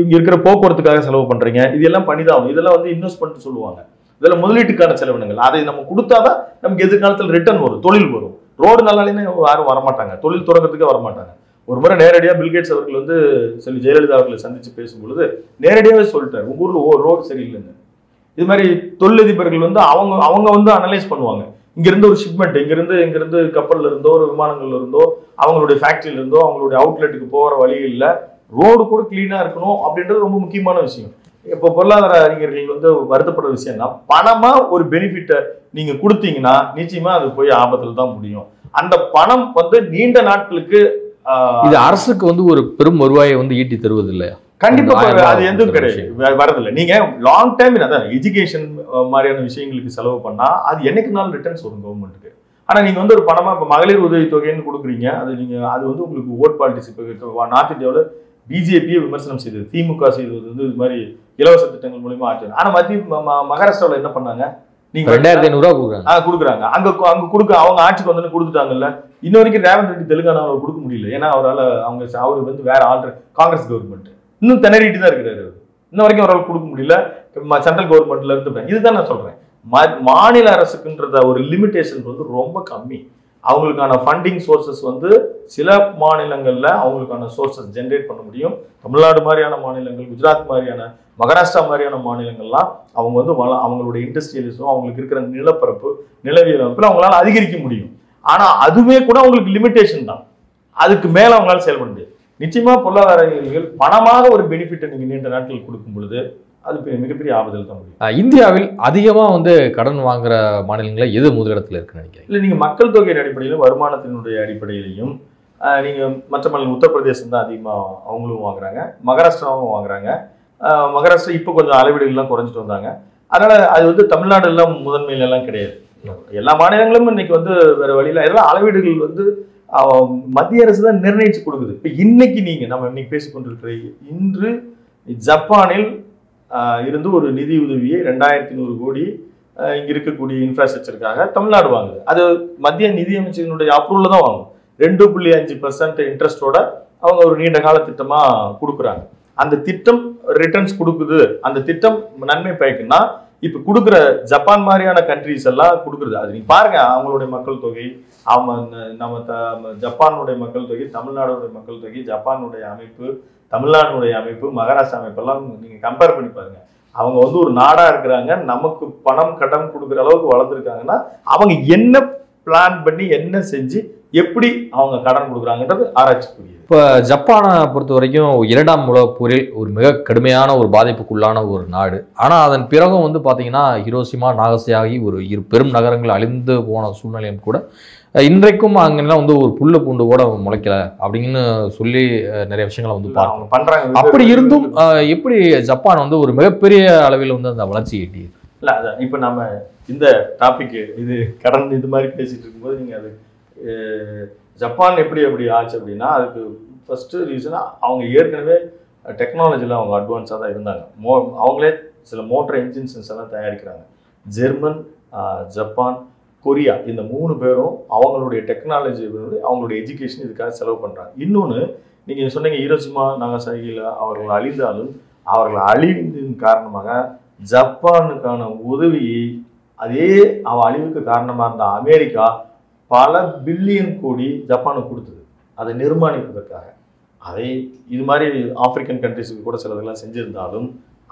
இங்க இருக்கிற போக்குவரத்துக்காக செலவு பண்றீங்க, இதெல்லாம் பண்ணிதான். இதெல்லாம் வந்து இன்வெஸ்ட்மெண்ட் சொல்லுவாங்க. இதெல்லாம் முதலீட்டுக்கான செலவினங்கள். அதை நம்ம கொடுத்தாதான் நமக்கு எதிர்காலத்தில் ரிட்டர்ன் வரும், தொழில் வரும். ரோடு நல்லாலே யாரும் வரமாட்டாங்க, தொழில் தொடங்கிறதுக்கே வரமாட்டாங்க. ஒரு முறை நேரடியாக பில்கேட்ஸ் அவர்கள் வந்து செல்வி ஜெயலலிதா அவர்களை சந்திச்சு பேசும்பொழுது நேரடியாகவே சொல்லிட்டார், உங்க ஊர்ல ரோடு சரியில்லைன்னு. இது மாதிரி தொழிலதிபர்கள் வந்து அவங்க வந்து அனலைஸ் பண்ணுவாங்க. இங்கிருந்து ஒரு ஷிப்மெண்ட் இங்கிருந்து கப்பல்ல இருந்தோ ஒரு விமானங்கள்ல இருந்தோ அவங்களுடைய ஃபேக்டரியில இருந்தோ அவங்களுடைய அவுட்லெட்டுக்கு போகிற வழியில் ரோடு கூட கிளீனா இருக்கணும் அப்படின்றது ரொம்ப முக்கியமான விஷயம். இப்போ பொருளாதார அறிஞர்கள் வந்து வருத்தப்படுற விஷயம்னா பணமா ஒரு பெனிஃபிட்டை நீங்க கொடுத்தீங்கன்னா நிச்சயமா அது போய் ஆபத்தில் தான் முடியும். அந்த பணம் வந்து நீண்ட நாட்களுக்கு இது அரசுக்கு வந்து ஒரு பெரும் வருவாயை வந்து ஈட்டி தருவது இல்லையா? கண்டிப்பா அது எதுவும் கிடையாது, வரதில்லை. நீங்க லாங் டைம் அதான் எஜுகேஷன் மாதிரியான விஷயங்களுக்கு செலவு பண்ணா அது என்னைக்குனாலும் ரிட்டர்ன்ஸ் வரும் கவர்மெண்ட்டுக்கு. ஆனா நீங்க வந்து ஒரு பணமா இப்ப மகளிர் உதவி தொகைன்னு கொடுக்குறீங்க, அது வந்து உங்களுக்கு ஓட் பாலிட்டிக்ஸ். இப்போ நார்த் இந்தியாவில் பிஜேபியை விமர்சனம் செய்தது, திமுக செய்தது வந்து இது மாதிரி இலவச திட்டங்கள் மூலியமா ஆச்சு. ஆனா மகாராஷ்டிராவில் என்ன பண்ணாங்க, நீங்க 2500 ரூபா கொடுக்குறாங்க. அங்க கொடுக்க அவங்க ஆட்சிக்கு வந்து கொடுத்துட்டாங்கல்ல. இன்ன வரைக்கும் ரேவந்த் ரெட்டி தெலுங்கானாவில் கொடுக்க முடியல. ஏன்னா அவர் வந்து வேற காங்கிரஸ் கவர்மெண்ட் இன்னும் திணறிட்டு தான் இருக்கிறாரு. இன்ன வரைக்கும் அவரால் கொடுக்க முடியல. சென்ட்ரல் கவர்மெண்ட்ல இருந்து இதுதான் நான் சொல்றேன். மாநில அரசுக்குன்றத ஒரு லிமிடேஷன் வந்து ரொம்ப கம்மி. அவங்களுக்கான ஃபண்டிங் சோர்சஸ் வந்து சில மாநிலங்கள்ல அவங்களுக்கான சோர்சஸ் ஜென்ரேட் பண்ண முடியும். தமிழ்நாடு மாதிரியான மாநிலங்கள், குஜராத் மாதிரியான, மகாராஷ்டிரா மாதிரியான மாநிலங்கள்லாம் அவங்க வந்து அவங்களுடைய இண்டஸ்ட்ரியலிசம், அவங்களுக்கு இருக்கிற நிலப்பரப்பு, நிலவியல் அமைப்பில் அவங்களால அதிகரிக்க முடியும். ஆனா அதுவே கூட அவங்களுக்கு லிமிடேஷன் தான். அதுக்கு மேல அவங்களால செயல்பட முடியாது. நிச்சயமா பொருளாதார பணமாக ஒரு பெனிஃபிட்டை நீங்க நீண்ட நாட்கள் கொடுக்கும் பொழுது அது மிகப்பெரிய ஆபத்தில் தான் முடியும். இந்தியாவில் அதிகமா வந்து கடன் வாங்குற மாநிலங்களில் எது முதலிடத்தில் இருக்குன்னு நினைக்கிறீங்க? இல்லை, நீங்க மக்கள் தொகையின் அடிப்படையிலும் வருமானத்தினுடைய அடிப்படையிலையும் நீங்க மற்ற மாநிலம் உத்தரப்பிரதேசம் தான் அதிகமாக அவங்களும் வாங்குறாங்க, மகாராஷ்டிராவும் வாங்குறாங்க. மகாராஷ்டிரா இப்போ கொஞ்சம் அளவீடுகள்லாம் குறைஞ்சிட்டு வந்தாங்க. அதனால அது வந்து தமிழ்நாடு எல்லாம் முதன்மையில எல்லாம் கிடையாது. எல்லா மாநிலங்களும் இன்னைக்கு வந்து வேற வழியில எல்லாம் அளவீடுகள் வந்து மத்திய அரசு தான் நிர்ணயிச்சு கொடுக்குது. இப்போ இன்னைக்கு நம்ம இன்னைக்கு பேசிக்கொண்டிருக்கிற இன்று ஜப்பானில் இருந்து ஒரு நிதி உதவியை 2100 கோடி இங்க இருக்கக்கூடிய இன்ஃப்ராஸ்ட்ரக்சருக்காக தமிழ்நாடு வாங்குது. அது மத்திய நிதி அமைச்சரினுடைய அப்ரூவல் தான் வாங்கும். 2.5% இன்ட்ரெஸ்டோட அவங்க ஒரு நீண்ட கால திட்டமா கொடுக்குறாங்க. அந்த திட்டம் ரிட்டர்ன்ஸ் கொடுக்குது. அந்த திட்டம் நன்மை பயக்குன்னா இப்ப கொடுக்குற ஜப்பான் மாதிரியான கண்ட்ரிஸ் எல்லாம் கொடுக்குறது. அது நீங்க பாருங்க, அவங்களுடைய மக்கள் தொகை, நம்ம ஜப்பானுடைய மக்கள் தொகை, தமிழ்நாடுடைய மக்கள் தொகை, ஜப்பானுடைய அமைப்பு, தமிழ்நாடுடைய அமைப்பு, மகாராஷ்டிரா அமைப்பெல்லாம் நீங்க கம்பேர் பண்ணி பாருங்க. அவங்க வந்து ஒரு நாடா இருக்கிறாங்க, நமக்கு பணம் கடன் கொடுக்குற அளவுக்கு வளர்ந்துருக்காங்கன்னா அவங்க என்ன பிளான் பண்ணி என்ன செஞ்சு எப்படி அவங்க கடன் கொடுக்குறாங்கன்றது ஆராய்ச்சிக்குரியது. இப்போ ஜப்பானை பொறுத்த வரைக்கும் 2ஆம் உலகப் போரில் ஒரு மிக கடுமையான ஒரு பாதிப்புக்குள்ளான ஒரு நாடு. ஆனால் அதன் பிறகும் வந்து பார்த்தீங்கன்னா ஹிரோஷிமா நாகசாகி ஒரு பெரும் நகரங்கள் அழிந்து போன சூழ்நிலையும் கூட இன்றைக்கும் அங்கெல்லாம் வந்து ஒரு புல்லு பூண்டு கூட முளைக்கல அப்படின்னு சொல்லி நிறைய விஷயங்களை வந்து பார்க்கணும் பண்றாங்க. அப்படி இருந்தும் எப்படி ஜப்பான் வந்து ஒரு மிகப்பெரிய அளவில் வந்து அந்த வளர்ச்சி எட்டியது? இல்லை அதான் இப்போ நம்ம இந்த டாபிக் இது கடன் இது மாதிரி பேசிட்டு இருக்கும்போது நீங்கள் அது ஜப்பான் எப்படி ஆச்சு அப்படின்னா அதுக்கு ஃபர்ஸ்ட் ரீசன் அவங்க ஏற்கனவே டெக்னாலஜியில் அவங்க அட்வான்ஸாக தான் இருந்தாங்க. அவங்களே சில மோட்டர் என்ஜின்ஸ் எல்லாம் தயாரிக்கிறாங்க. ஜெர்மன், ஜப்பான், கொரியா இந்த 3 பேரும் அவங்களுடைய டெக்னாலஜி அவங்களுடைய எஜுகேஷன் இதுக்காக செலவு பண்ணுறாங்க. இன்னொன்று நீங்கள் சொன்னீங்க ஹிரோஷிமா நாகசாகியில் அவர்கள் அழிந்தாலும் அவர்கள் அழிவின் காரணமாக ஜப்பானுக்கான உதவியை அதே அவன் அழிவுக்கு காரணமாக இருந்த அமெரிக்கா பல பில்லியன் கோடி ஜப்பானுக்கு கொடுத்தது அதை நிர்மாணிப்பதற்காக. அதை இது மாதிரி ஆப்பிரிக்கன் கண்ட்ரிஸுக்கு கூட சிலதெல்லாம் செஞ்சிருந்தாலும்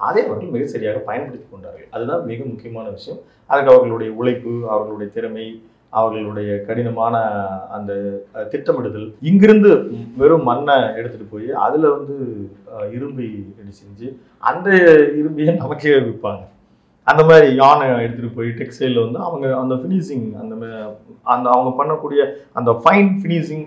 அதை அவர்கள் மிக சரியாக பயன்படுத்தி கொண்டார்கள். அதுதான் மிக முக்கியமான விஷயம். அதுக்கு அவர்களுடைய உழைப்பு, அவர்களுடைய திறமை, அவர்களுடைய கடினமான அந்த திட்டமிடுதல். இங்கிருந்து வெறும் மண்ணை எடுத்துகிட்டு போய் அதில் வந்து இரும்பை ரெடி செஞ்சு அந்த இரும்பையை நமக்கே விற்பாங்க. அந்த மாதிரி யானை எடுத்துகிட்டு போய் டெக்ஸ்டைலில் வந்து அவங்க அந்த ஃபினிஷிங் அந்த அவங்க பண்ணக்கூடிய அந்த ஃபைன் ஃபினிஷிங்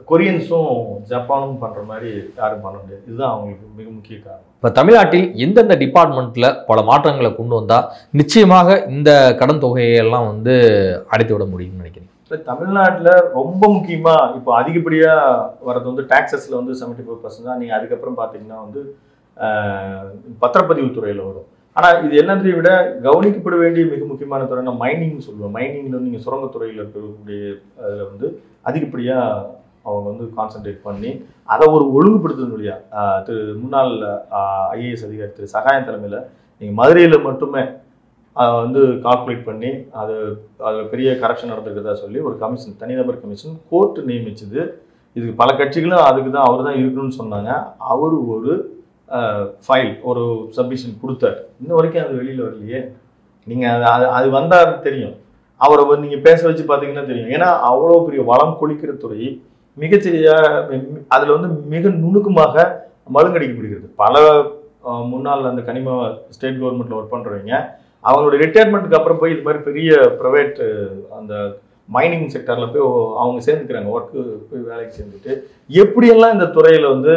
கொரியன்ஸும் ஜப்பானும் பண்ணுற மாதிரி யாரும் பண்ண முடியாது. இதுதான் அவங்களுக்கு மிக முக்கிய காரணம். இப்போ தமிழ்நாட்டில் எந்தெந்த டிபார்ட்மெண்ட்டில் பல மாற்றங்களை கொண்டு வந்தால் நிச்சயமாக இந்த கடன் தொகையெல்லாம் வந்து அடைத்து விட முடியும்னு நினைக்கிறேன்? இப்போ தமிழ்நாட்டில் ரொம்ப முக்கியமாக இப்போ அதிகப்படியாக வர்றது வந்து டாக்ஸஸில் வந்து 75% தான். நீங்கள் அதுக்கப்புறம் பார்த்தீங்கன்னா வந்து பத்திரப்பதிவு துறையில் வரும். ஆனால் இது எல்லாத்தையும் விட கவனிக்கப்பட வேண்டிய மிக முக்கியமான துறைனா மைனிங்னு சொல்லுவோம். மைனிங்கில் வந்து நீங்கள் சுரங்கத்துறையில் இருக்கக்கூடிய அதில் வந்து அதிகப்படியாக அவங்க வந்து கான்சன்ட்ரேட் பண்ணி அதை ஒரு ஒழுங்குபடுத்துறது வழியாக முன்னாள் ஐஏஎஸ் அதிகாரி திரு சகாயம் தலைமையில் நீங்கள் மதுரையில் மட்டுமே வந்து கால்குலேட் பண்ணி அதில் பெரிய கரப்ஷன் நடந்திருக்கிறதா சொல்லி ஒரு கமிஷன், தனிநபர் கமிஷன் கோர்ட்டு நியமிச்சது. இதுக்கு பல கட்சிகளும் அதுக்கு தான் அவர் தான் இருக்கணும்னு சொன்னாங்க. அவர் ஒரு ஃபைல் ஒரு சப்மிஷன் கொடுத்தார். இன்ன வரைக்கும் அது வெளியில் வரலையே. நீங்கள் அது வந்தால் தெரியும். அவரை நீங்கள் பேச வச்சு பார்த்தீங்கன்னா தெரியும். ஏன்னா அவ்வளோ பெரிய வளம் கொளிக்கிற துறை மிகச்சரியாக அதில் வந்து மிக நுணுக்கமாக மழுங்கடிக்கப்படுகிறது. பல முன்னாள் அந்த கனிம ஸ்டேட் கவர்மெண்ட்டில் ஒர்க் பண்ணுறவங்க அவங்களுடைய ரிட்டையர்மெண்ட்டுக்கு அப்புறம் போய் இது மாதிரி பெரிய ப்ரைவேட் அந்த மைனிங் செக்டரில் போய் அவங்க சேர்ந்துக்கிறாங்க. ஒர்க்கு போய் வேலைக்கு சேர்ந்துட்டு எப்படியெல்லாம் இந்த துறையில் வந்து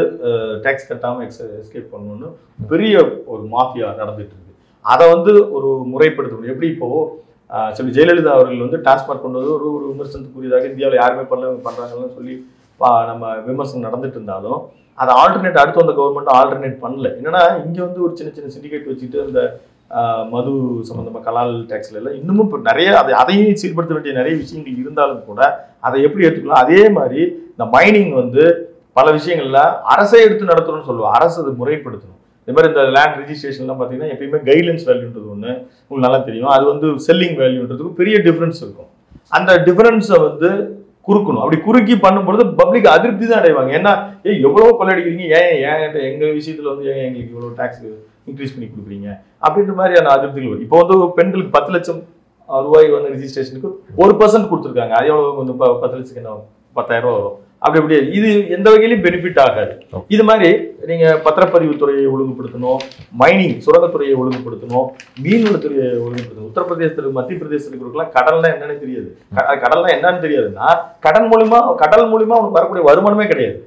டேக்ஸ் கட்டாமல் எஸ்கேப் பண்ணணும்னு பெரிய ஒரு மாஃபியா நடந்துட்டு இருக்கு. அதை வந்து ஒரு முறைப்படுத்த முடியும். எப்படி இப்போது சொல்லி ஜெயலலிதா அவர்கள் வந்து டாஸ்மாக் கொண்டு வந்து ஒரு விமர்சனத்துக்குரியதாக இந்தியாவில் யாருமே பண்ணுறாங்கன்னு சொல்லி நம்ம விமர்சனம் நடந்துட்டு இருந்தாலும் அதை அடுத்து வந்த கவர்மெண்ட் ஆல்டர்னேட் பண்ணல. என்னன்னா இங்கே வந்து ஒரு சின்ன சின்ன சிண்டிகேட் வச்சுட்டு அந்த மது சம்பந்தமாக கலால் டேக்ஸ்ல எல்லாம் இன்னமும் இப்போ நிறைய அதையும் சீர்படுத்த வேண்டிய நிறைய விஷயங்கள் இருந்தாலும் கூட அதை எப்படி எடுத்துக்கலாம். அதே மாதிரி இந்த மைனிங் வந்து பல விஷயங்கள்ல அரசே எடுத்து நடத்தணும்னு சொல்லுவோம். அரசு அதை முறைப்படுத்தணும். இதே மாதிரி இந்த லேண்ட் ரிஜிஸ்ட்ரேஷன்லாம் பார்த்தீங்கன்னா எப்பயுமே கைட்லைன்ஸ் வேல்யூன்றது ஒன்று உங்களுக்கு நல்லா தெரியும். அது வந்து செல்லிங் வேல்யூன்றதுக்கு பெரிய டிஃப்ரென்ஸ் இருக்கும். அந்த டிஃப்ரென்ஸை வந்து குறுக்கணும். அப்படி குறுக்கி பண்ணும்பொழுது பப்ளிக் அதிருப்தி தான் அடைவாங்க. ஏன்னா எவ்வளோ கொள்ளடிக்கிறீங்க, ஏன் எங்கள் விஷயத்தில் வந்து ஏன் எங்களுக்கு இவ்வளோ டேக்ஸ் இன்க்ரீஸ் பண்ணி கொடுக்குறீங்க அப்படின்ற மாதிரியான அதிருப்திகள் வரும். இப்போ வந்து பெண்களுக்கு 10 லட்சம் ரூபாய் வந்து ரிஜிஸ்ட்ரேஷனுக்கு 1% கொடுத்துருக்காங்க. அது எவ்வளோ வந்து 10 லட்சத்துக்கு என்ன 10,000 ரூபா வரும். அப்படி இது எந்த வகையிலையும் பெனிஃபிட் ஆகாது. இது மாதிரி நீங்க பத்திரப்பதிவு துறையை ஒழுங்குபடுத்தணும், மைனிங் சுரங்கத்துறையை ஒழுங்குபடுத்தணும், மீன்வளத்துறையை ஒழுங்குபடுத்தணும். உத்தரப்பிரதேசத்துக்கு மத்திய பிரதேசத்துக்கு கடல்லாம் என்னன்னு தெரியாது. கடல்லாம் என்னன்னு தெரியாதுன்னா கடல் மூலியமா அவனுக்கு வரக்கூடிய வருமானமே கிடையாது.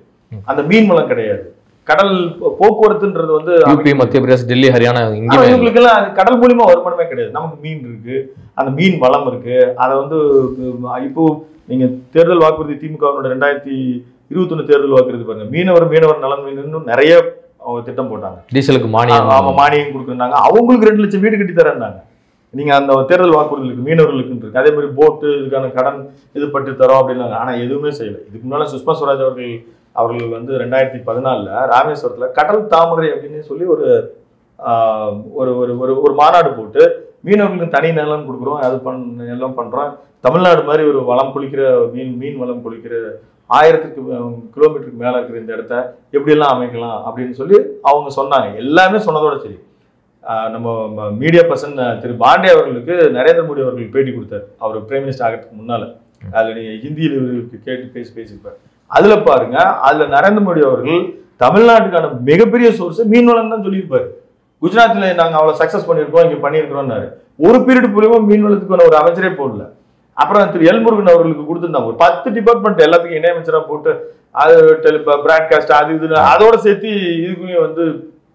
அந்த மீன் வளம் கிடையாது. கடல் போக்குவரத்துன்றது வந்து மத்திய பிரதேசம், டெல்லி, ஹரியானா இவங்களுக்கு எல்லாம் கடல் மூலியமா வருமானமே கிடையாது. நமக்கு மீன் இருக்கு, அந்த மீன் வளம் இருக்கு. அதை வந்து இப்போ நீங்க தேர்தல் வாக்குறுதி திமுகவோட 2021 தேர்தல் வாக்குறுதி பாருங்க. மீனவர் நலன் இன்னும் நிறைய அவங்க திட்டம் போட்டாங்க. டீசலுக்கு மானியம் கொடுக்குறாங்க. அவங்களுக்கு 2 லட்சம் வீடு கட்டி தரேன்னாங்க. நீங்க அந்த தேர்தல் வாக்குறுதிகளுக்கு மீனவர்களுக்கு இருக்கு. அதே மாதிரி போட்டு இதுக்கான கடன் இது பட்டு தரோம் அப்படின்னாங்க. ஆனா எதுவுமே செய்யல. இதுக்கு முன்னால சுஷ்மா ஸ்வராஜ் அவர்கள் வந்து 2014 ராமேஸ்வரத்துல கடல் தாமரை அப்படின்னு சொல்லி ஒரு மாநாடு போட்டு மீனவர்களுக்கு தனி நிலம் கொடுக்குறோம், அது எல்லாம் பண்றோம். தமிழ்நாடு மாதிரி ஒரு வளம் குளிக்கிற மீன் வளம் குளிக்கிற 1000 கிலோமீட்டருக்கு மேல இருக்கிற இந்த இடத்த எப்படியெல்லாம் அமைக்கலாம் அப்படின்னு சொல்லி அவங்க சொன்னாங்க. எல்லாமே சொன்னதோட சரி. நம்ம மீடியா பர்சன் திரு பாண்டே அவர்களுக்கு நரேந்திர மோடி அவர்கள் பேட்டி கொடுத்தார். அவர் பிரைம் மினிஸ்டர் ஆகிறதுக்கு முன்னால. அதுல நீங்க ஹிந்தியில் இவருக்கு கேட்டு பேசியிருப்பாரு. அதுல பாருங்க, அதுல நரேந்திர மோடி அவர்கள் தமிழ்நாட்டுக்கான மிகப்பெரிய சோர்ஸ் மீன்வளம் தான் சொல்லியிருப்பாரு. குஜராத்ல நாங்க அவ்வளவு சக்சஸ் பண்ணியிருக்கோம், இங்க பண்ணியிருக்கிறோம்னாரு. ஒரு பீரியட் மூலியமா மீன்வளத்துக்கான ஒரு அமைச்சரே போடல. அப்புறம் திரு எல்முருகன் அவர்களுக்கு கொடுத்துருந்தாங்க ஒரு 10 டிபார்ட்மெண்ட் எல்லாத்துக்கும் இணையமைச்சரா போட்டு, அது பிராட்காஸ்ட் அது இது அதோட சேர்த்து இதுக்குமே வந்து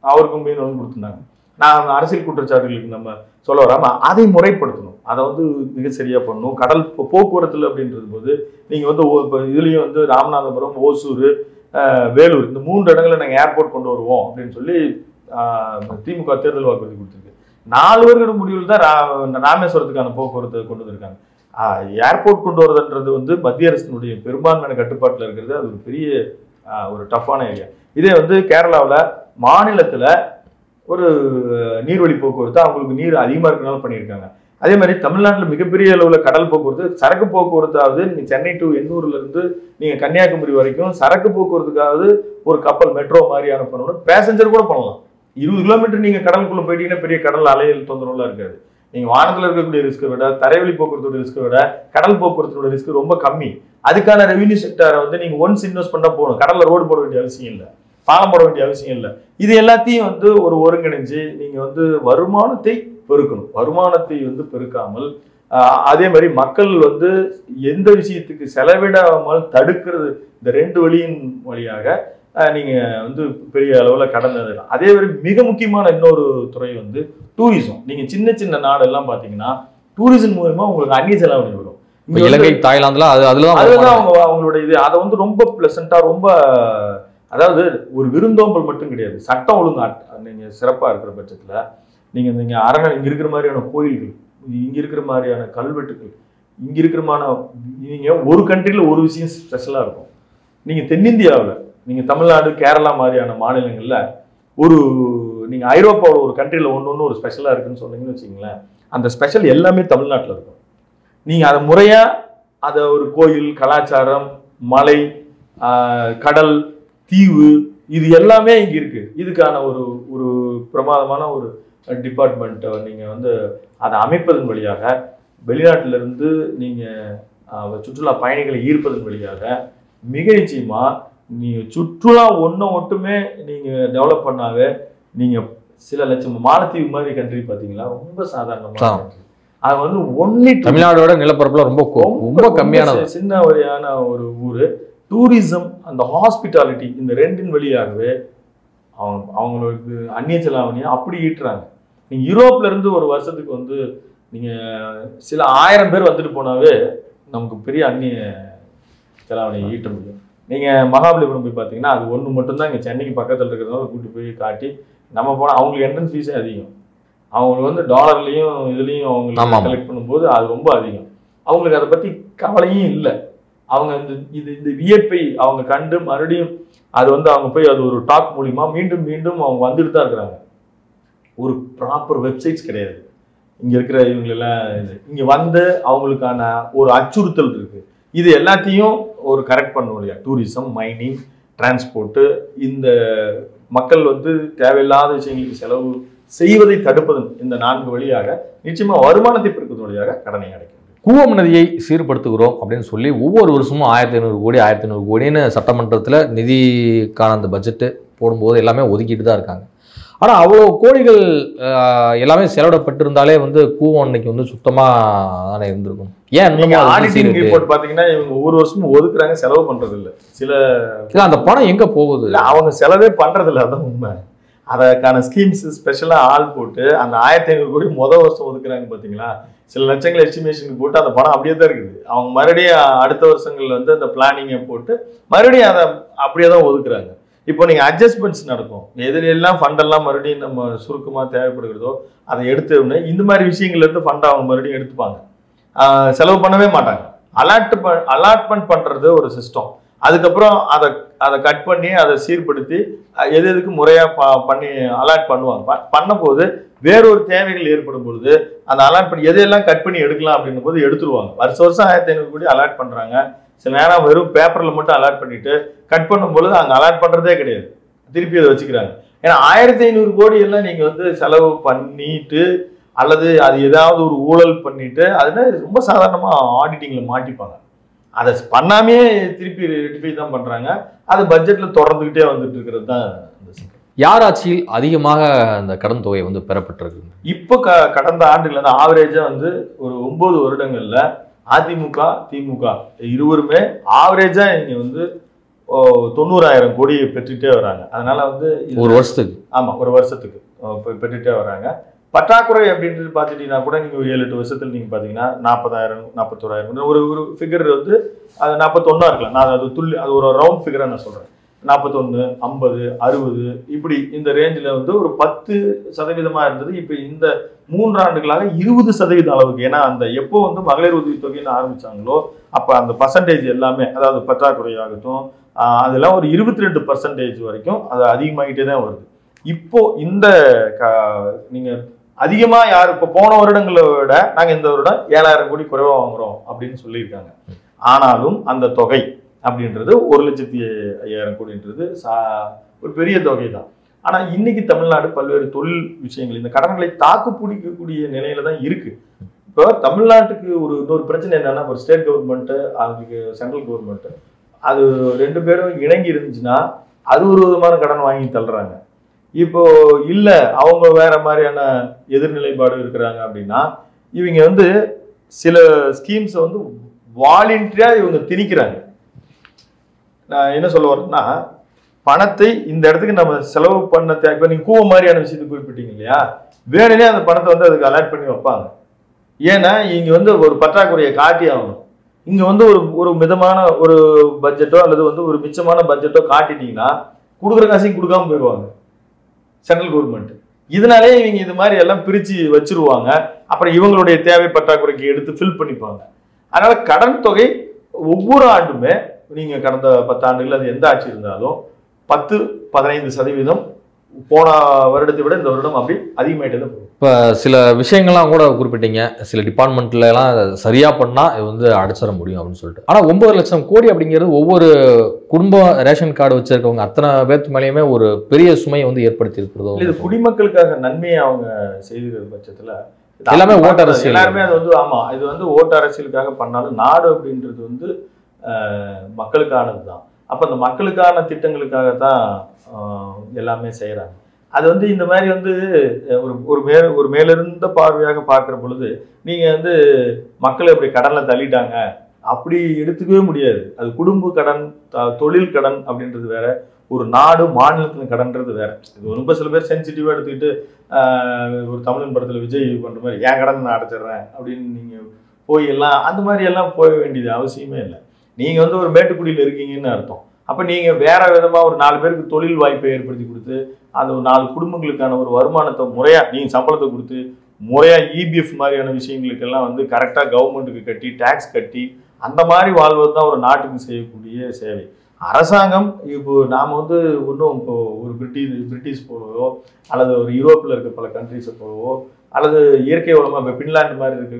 அவருக்கும் மீன்வளம் கொடுத்துருந்தாங்க. நான் அரசியல் குற்றச்சாட்டுகளுக்கு நம்ம சொல்ல வராம அதை முறைப்படுத்தணும், அதை வந்து மிக சரியா பண்ணணும். கடல் போக்குவரத்துல அப்படின்றது போது நீங்க வந்து இதுலயும் வந்து ராமநாதபுரம், ஓசூர், வேலூர் இந்த 3 இடங்கள்ல நாங்க ஏர்போர்ட் கொண்டு வருவோம் அப்படின்னு சொல்லி திமுக தேர்தல் வாக்குறுதி கொடுத்துருக்கு. 4 வருட முடிவில் தான் ராமேஸ்வரத்துக்கான போக்குவரத்தை கொண்டு வந்திருக்காங்க. ஏர்போர்ட் கொண்டு வருதுன்றது வந்து மத்திய அரசினுடைய பெரும்பான்மையான கட்டுப்பாட்டில் இருக்கிறது. அது ஒரு பெரிய ஒரு டஃப்பான ஏரியா. இதே வந்து கேரளாவில் மாநிலத்துல ஒரு நீர்வழி போக்குவரத்து அவங்களுக்கு நீர் அதிகமா இருக்கிறனால பண்ணியிருக்காங்க. அதே மாதிரி தமிழ்நாட்டில் மிகப்பெரிய அளவில் கடல் போக்குவரத்து, சரக்கு போக்குவரத்தாவது நீங்க சென்னை டு எண்ணூர்ல இருந்து நீங்க கன்னியாகுமரி வரைக்கும் சரக்கு போக்குவரத்துக்காவது ஒரு கப்பல் மெட்ரோ மாதிரி அனுப்பணும். பேசஞ்சர் கூட பண்ணலாம். 20 கிலோமீட்டர் நீங்க கடலுக்குள்ள போயிட்டீங்கன்னா பெரிய கடல் அலையில் தொந்தரவுலாம் இருக்காது. நீங்க வானத்துல இருக்கக்கூடிய ரிஸ்க்கை விட, தரைவழி போக்குவரத்தோட ரிஸ்க்கை விட கடல் போக்குவரத்தோட ரிஸ்க் ரொம்ப கம்மி. அதுக்கான ரெவன்யூ செக்டாரை வந்து நீங்க ஒன்ஸ் இன்வெஸ்ட் பண்ணா போகணும். கடல்ல ரோடு போட வேண்டிய அவசியம் இல்லை, பாலம் போட வேண்டிய அவசியம் இல்லை. இது எல்லாத்தையும் வந்து ஒரு ஒருங்கிணைஞ்சு நீங்க வந்து வருமானத்தை பெருக்கணும். வருமானத்தை வந்து பெருக்காமல் அதே மாதிரி மக்கள் வந்து எந்த விஷயத்துக்கு செலவிடாமல் தடுக்கிறது, இந்த 2 வழியின் வழியாக நீங்க வந்து பெரிய அளவுல கடந்தது. அதே மாதிரி மிக முக்கியமான இன்னொரு துறை வந்து டூரிசம். நீங்க சின்ன சின்ன நாடெல்லாம் பாத்தீங்கன்னா டூரிசம் மூலமா உங்களுக்கு அந்நிய செலாவணி வரும். இலங்கை, தாய்லாந்துல அதுதான் அவங்களோட இது. அதை வந்து ரொம்ப பிளசண்டா, ரொம்ப அதாவது ஒரு விருந்தோம்பல் மட்டும் கிடையாது, சட்டம் ஒழுங்கு நீங்க சிறப்பா இருக்கிற பட்சத்துல நீங்க அரணை இங்க இருக்கிற மாதிரியான கோயில்கள், இங்க இருக்கிற மாதிரியான கல்வெட்டுகள், இங்க இருக்கிறமான நீங்க ஒரு கண்ட்ரில ஒரு விஷயம் ஸ்பெஷலா இருக்கும். நீங்க தென்னிந்தியாவில் நீங்க தமிழ்நாடு, கேரளா மாதிரியான மாநிலங்கள்ல நீங்க ஐரோப்பாவில் ஒரு கண்ட்ரில ஒன்று ஒரு ஸ்பெஷலா இருக்குன்னு சொன்னீங்கன்னு வச்சுங்களேன், அந்த ஸ்பெஷல் எல்லாமே தமிழ்நாட்டில் இருக்கும். நீங்க அதை முறையா அதை ஒரு கோயில், கலாச்சாரம், மலை, கடல், தீவு இது எல்லாமே இங்க இருக்கு. இதுக்கான ஒரு பிரமாதமான ஒரு டிபார்ட்மெண்ட்டை நீங்க வந்து அதை அமைப்பதன் வழியாக வெளிநாட்டில இருந்து நீங்க சுற்றுலா பயணிகளை ஈர்ப்பதன் வழியாக மிக நிச்சயமா நீங்க சுற்றுலா மட்டுமே நீங்க டெவலப் பண்ணாவே நீங்க சில லட்சம் மாலத்தீவு மாதிரி கண்ட்ரி பாத்தீங்களா, ரொம்ப சாதாரணமா அது வந்து ஒன்லி தமிழ்நாடோட நிலப்பரப்புல ரொம்ப கம்மியான சின்ன வகையான ஒரு ஊரு. டூரிசம், அந்த ஹாஸ்பிட்டாலிட்டி, இந்த 2 வழியாகவே அவங்களுக்கு அந்நிய செலாவணியை அப்படி ஈட்டுறாங்க. நீங்க யூரோப்ல இருந்து ஒரு வருஷத்துக்கு வந்து நீங்க சில 1000 பேர் வந்துட்டு போனாவே நமக்கு பெரிய அந்நிய செலாவணியை ஈட்ட முடியும். நீங்க மகாபலிபுரம் போய் பார்த்தீங்கன்னா அது ஒன்று மட்டும்தான் இங்கே சென்னைக்கு பக்கத்தில் இருக்கிறதுனால கூட்டு போய் காட்டி நம்ம போனால் அவங்களுக்கு என்ட்ரன்ஸ் ஃபீஸே அதிகம். அவங்களுக்கு வந்து டாலர்லையும் இதுலையும் அவங்க கலெக்ட் பண்ணும்போது அது ரொம்ப அதிகம். அவங்களுக்கு அதை பற்றி கவலையும் இல்லை. அவங்க இந்த வியப்பை அவங்க கண்டு மறுபடியும் அது வந்து அவங்க போய் அது ஒரு டாக் மூலியமா மீண்டும் மீண்டும் அவங்க வந்துட்டு தான் இருக்கிறாங்க. ஒரு ப்ராப்பர் வெப்சைட்ஸ் கிடையாது இங்க இருக்கிற இவங்களெல்லாம். இங்க வந்து அவங்களுக்கான ஒரு அச்சுறுத்தல் இருக்கு. இது எல்லாத்தையும் ஒரு கரெக்ட் பண்ணணும் இல்லையா? டூரிசம், மைனிங், டிரான்ஸ்போர்ட்டு, இந்த மக்கள் வந்து தேவையில்லாத விஷயங்களுக்கு செலவு செய்வதை தடுப்பதன் இந்த 4 வழியாக நிச்சயமா வருமானத்தை பெருக்குவதன் வழியாக கடனை அடைக்கும். கூவம் நதியை சீர்படுத்துகிறோம் அப்படின்னு சொல்லி ஒவ்வொரு வருஷமும் 1500 கோடி 1500 கோடின்னு சட்டமன்றத்தில் நிதிக்கான அந்த பட்ஜெட்டு போடும்போது எல்லாமே ஒதுக்கிட்டு தான் இருக்காங்க. ஆனால் அவ்வளோ கோடிகள் எல்லாமே செலவிடப்பட்டிருந்தாலே வந்து கூவம் அன்னைக்கு வந்து சுத்தமாக தானே இருந்திருக்கும். ஏன் ஆடிட்டிங் ரிப்போர்ட் பார்த்தீங்கன்னா இவங்க ஒவ்வொரு வருஷமும் ஒதுக்குறாங்க, செலவு பண்ணுறது இல்லை. சில அந்த பணம் எங்கே போகுது? அவங்க செலவே பண்ணுறது இல்லை, அதான் உண்மை. அதற்கான ஸ்கீம்ஸ் ஸ்பெஷலாக ஆள் போட்டு அந்த 1500 கோடி வருஷம் ஒதுக்குறாங்க பார்த்தீங்களா? சில லட்சங்கள் எஸ்டிமேஷனுக்கு போட்டு அந்த பணம் அப்படியே தான் இருக்குது. அவங்க மறுபடியும் அடுத்த வருஷங்கள்ல வந்து அந்த பிளானிங்கை போட்டு மறுபடியும் அதை அப்படியே தான் ஒதுக்குறாங்க. இப்போ நீங்கள் அட்ஜஸ்ட்மெண்ட்ஸ் நடக்கும். எதுல எல்லாம் ஃபண்டெல்லாம் மறுபடியும் நம்ம சுருக்கமாக தேவைப்படுகிறதோ அதை எடுத்து இந்த மாதிரி விஷயங்கள்லேருந்து ஃபண்டை அவங்க மறுபடியும் எடுத்துப்பாங்க. செலவு பண்ணவே மாட்டாங்க. அலாட்மெண்ட் பண்ணுறது ஒரு சிஸ்டம். அதுக்கப்புறம் அதை கட் பண்ணி அதை சீர்படுத்தி எதுக்கு முறையாக பண்ணி அலாட் பண்ணுவாங்க. பண்ணும்போது வேறொரு தேவைகள் ஏற்படும் பொழுது அந்த அலாட் பண்ணி எதையெல்லாம் கட் பண்ணி எடுக்கலாம் அப்படின்னும் போது எடுத்துருவாங்க. வருஷம் 1500 கோடி அலாட் பண்ணுறாங்க. சில நேரம் வெறும் பேப்பரில் மட்டும் அலாட் பண்ணிட்டு கட் பண்ணும் பொழுது அங்கே அலாட் பண்ணுறதே கிடையாது, திருப்பி அதை வச்சுக்கிறாங்க. ஏன்னா 1500 கோடி எல்லாம் நீங்கள் வந்து செலவு பண்ணிட்டு அல்லது அது ஏதாவது ஒரு ஊழல் பண்ணிட்டு அதுனா ரொம்ப சாதாரணமாக ஆடிட்டிங்கில் மாட்டிப்பாங்க. அதை பண்ணாமே திருப்பி ரெட்டிஃபை தான் பண்றாங்க. அது பட்ஜெட்ல தொடர்ந்துகிட்டே வந்துட்டு இருக்கிறது தான் இந்த சிக்கல். யார் ஆட்சியில் அதிகமாக அந்த கடன் தொகை வந்து பெறப்பட்டிருக்கு? இப்போ கடந்த ஆண்டுகள் வந்து ஆவரேஜா வந்து ஒரு 9 வருடங்கள்ல அதிமுக திமுக இருவருமே ஆவரேஜா இங்க வந்து 90,000 கோடி பெற்றுட்டே வராங்க. அதனால வந்து ஒரு வருஷத்துக்கு, ஆமா ஒரு வருஷத்துக்கு பெற்றுட்டே வராங்க. பற்றாக்குறை அப்படின்றது பார்த்துட்டீங்கன்னா கூட நீங்க ஒரு 7-8 வருஷத்துல நீங்க பாத்தீங்கன்னா 40,000 41,000 ஒரு ஃபிகர் வந்து அது 41 இருக்கலாம். நான் அது அது ஒரு ரவுண்ட் ஃபிகரா நான் சொல்றேன். 41, 50, 60 இப்படி இந்த ரேஞ்சில் வந்து ஒரு 10% இருந்தது. இப்போ இந்த 3 ஆண்டுகளாக 20% அளவுக்கு. ஏன்னா அந்த எப்போ வந்து மகளிர் உதவித்தொகைன்னு ஆரம்பிச்சாங்களோ அப்போ அந்த பர்சன்டேஜ் எல்லாமே, அதாவது பற்றாக்குறையாகட்டும், அதெல்லாம் ஒரு 22% வரைக்கும் அது அதிகமாகிட்டே தான் வருது. இப்போ இந்த நீங்க அதிகமா யார் இப்போ போன வருடங்களை விட நாங்கள் இந்த வருடம் 7,000 கோடி குறைவாக வாங்குறோம் அப்படின்னு சொல்லியிருக்காங்க. ஆனாலும் அந்த தொகை அப்படின்றது 1,05,000 கோடின்றது ஒரு பெரிய தொகை தான். ஆனா இன்னைக்கு தமிழ்நாடு பல்வேறு தொழில் விஷயங்கள் இந்த கடன்களை தாக்கு பிடிக்கக்கூடிய நிலையில தான் இருக்கு. இப்போ தமிழ்நாட்டுக்கு இன்னொரு பிரச்சனை என்னன்னா, ஒரு ஸ்டேட் கவர்மெண்ட் அதுக்கு சென்ட்ரல் கவர்மெண்ட் அது 2 பேரும் இணங்கி இருந்துச்சுன்னா அது ஒரு விதமான கடன் வாங்கி தள்ளுறாங்க. இப்போ இல்ல அவங்க வேற மாதிரியான எதிர்நிலைப்பாடு இருக்கிறாங்க அப்படின்னா இவங்க வந்து சில ஸ்கீம்ஸை வந்து வாலண்டரியா இவங்க திணிக்கிறாங்க. நான் என்ன சொல்ல வரேன்னா, பணத்தை இந்த இடத்துக்கு நம்ம செலவு பண்ண இப்போ நீங்க கூவ மாதிரியான விஷயத்தை குறிப்பிட்டீங்க இல்லையா, வேணுனே அந்த பணத்தை வந்து அதுக்கு அலாட் பண்ணி வைப்பாங்க. ஏன்னா இங்க வந்து ஒரு பற்றாக்குறையை காட்டி ஆகணும். இங்க வந்து ஒரு மிதமான ஒரு பட்ஜெட்டோ அல்லது வந்து ஒரு மிச்சமான பட்ஜெட்டோ காட்டிட்டீங்கன்னா கொடுக்குற காசையும் கொடுக்காம போயிடுவாங்க சென்ட்ரல் கவர்மெண்ட். இதனாலே இவங்க இது மாதிரி எல்லாம் பிரிச்சு வச்சிருவாங்க. அப்புறம் இவங்களுடைய தேவை பற்றாக்குறைக்கு எடுத்து ஃபில் பண்ணிப்பாங்க. அதனால கடன் தொகை ஒவ்வொரு ஆண்டுமே நீங்க கடந்த 10 ஆண்டுகள் அது எந்த ஆட்சி இருந்தாலும் 10-15% போன வருடத்தை விட இந்த வருடம் அப்படி அதிகமாயிட்டே தான் போகும். இப்போ சில விஷயங்கள்லாம் கூட குறிப்பிட்டீங்க, சில டிபார்ட்மெண்ட்ல எல்லாம் சரியா பண்ணா இது வந்து அடைச்சிட முடியும் அப்படின்னு சொல்லிட்டு. ஆனா 9 லட்சம் கோடி அப்படிங்கிறது ஒவ்வொரு குடும்ப ரேஷன் கார்டு வச்சிருக்கவங்க அத்தனை பேர்த்து மேலேயுமே ஒரு பெரிய சுமையை வந்து ஏற்படுத்தி இருக்கிறதோ. இது குடிமக்களுக்காக நன்மையை அவங்க செய்திருக்கிற பட்சத்துல எல்லாமே ஓட்டு அரசியல், எல்லாருமே அது வந்து ஆமா இது வந்து ஓட்டு அரசியலுக்காக பண்ணாலும் நாடு அப்படின்றது வந்து மக்களுக்கானது தான். அப்ப அந்த மக்களுக்கான திட்டங்களுக்காகத்தான் எல்லாமே செய்யறாங்க. அது வந்து இந்த மாதிரி வந்து ஒரு மேலிருந்த பார்வையாக பார்க்கிற பொழுது நீங்க வந்து மக்களை அப்படி கடன்ல தள்ளிட்டாங்க அப்படி எடுத்துக்கவே முடியாது. அது குடும்ப கடன், தொழில் கடன் அப்படின்றது வேற, ஒரு நாடு மாநிலத்தின் கடன்றது வேற. இது ரொம்ப சில பேர் சென்சிட்டிவா எடுத்துக்கிட்டு ஒரு தமிழன் படத்துல விஜய் பண்ற மாதிரி என் கடன் நான் அடைச்சிடுறேன் அப்படின்னு நீங்க போய் எல்லாம் அந்த மாதிரி எல்லாம் போக வேண்டியது அவசியமே இல்லை. நீங்க வந்து ஒரு மேட்டுக்குடியில் இருக்கீங்கன்னு அர்த்தம். அப்ப நீங்க வேற விதமா ஒரு 4 பேருக்கு தொழில் வாய்ப்பை ஏற்படுத்தி கொடுத்து அந்த 4 குடும்பங்களுக்கான ஒரு வருமானத்தை முறையா நீங்க சம்பளத்தை கொடுத்து முறையா இபிஎஃப் மாதிரியான விஷயங்களுக்கெல்லாம் வந்து கரெக்டா கவர்மெண்ட்டுக்கு கட்டி டாக்ஸ் கட்டி அந்த மாதிரி வாழ்வது தான் ஒரு நாட்டுக்கு செய்யக்கூடிய சேவை. அரசாங்கம் இப்போ நாம வந்து இன்னும் இப்போ ஒரு பிரிட்டிஷ் போலவோ அல்லது ஒரு யூரோப்பில் இருக்க பல கண்ட்ரிஸை போலவோ அல்லது இயற்கை வளமாக இப்போ பின்லாந்து மாதிரி இருக்க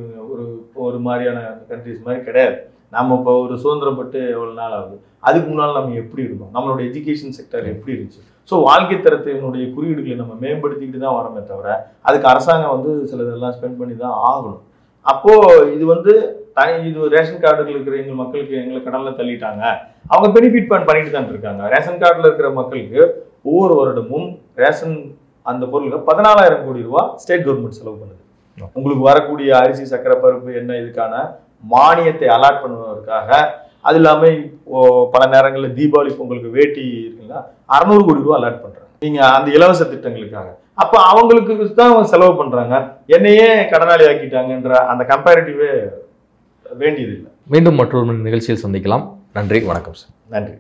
ஒரு மாதிரியான கண்ட்ரிஸ் மாதிரி கிடையாது. நம்ம இப்போ ஒரு சுதந்திரப்பட்டு எவ்வளோ நாள் ஆகுது, அதுக்கு முன்னால் நம்ம எப்படி இருக்கோம், நம்மளோட எஜுகேஷன் செக்டர் எப்படி இருந்துச்சு. ஸோ வாழ்க்கை தரத்தினுடைய குறியீடுகளை நம்ம மேம்படுத்திக்கிட்டு தான் வரமே தவிர அதுக்கு அரசாங்கம் வந்து சிலதெல்லாம் ஸ்பெண்ட் பண்ணி தான் ஆகணும். அப்போது இது வந்து இது ரேஷன் கார்டுகள் இருக்கிற எங்கள் மக்களுக்கு எங்களை கடனில் தள்ளிட்டாங்க, அவங்க பெனிஃபிட் பண்ணிட்டு தான் இருக்காங்க. ரேஷன் கார்டில் இருக்கிற மக்களுக்கு ஒவ்வொரு வருடமும் ரேஷன் அந்த பொருளுக்கு 14,000 கோடி ரூபா ஸ்டேட் கவர்மெண்ட் செலவு பண்ணுது. உங்களுக்கு வரக்கூடிய அரிசி, சக்கரை, பருப்பு, எண்ணெய் இதுக்கான மானியத்தை அலாட் பண்ணுவதற்காக. அது இல்லாமல் பல நேரங்களில் தீபாவளி பொங்கலுக்கு வேட்டி இருக்குங்களா 600 கோடி ரூபா அலாட் பண்றாங்க நீங்க அந்த இலவச திட்டங்களுக்காக. அப்ப அவங்களுக்கு தான் அவங்க செலவு பண்றாங்க, என்னையே கடனாளி ஆக்கிட்டாங்கன்ற அந்த கம்பேரிட்டிவே வேண்டியது இல்லை. மீண்டும் மற்றொரு நிகழ்ச்சியில் சந்திக்கலாம். நன்றி, வணக்கம் சார். நன்றி.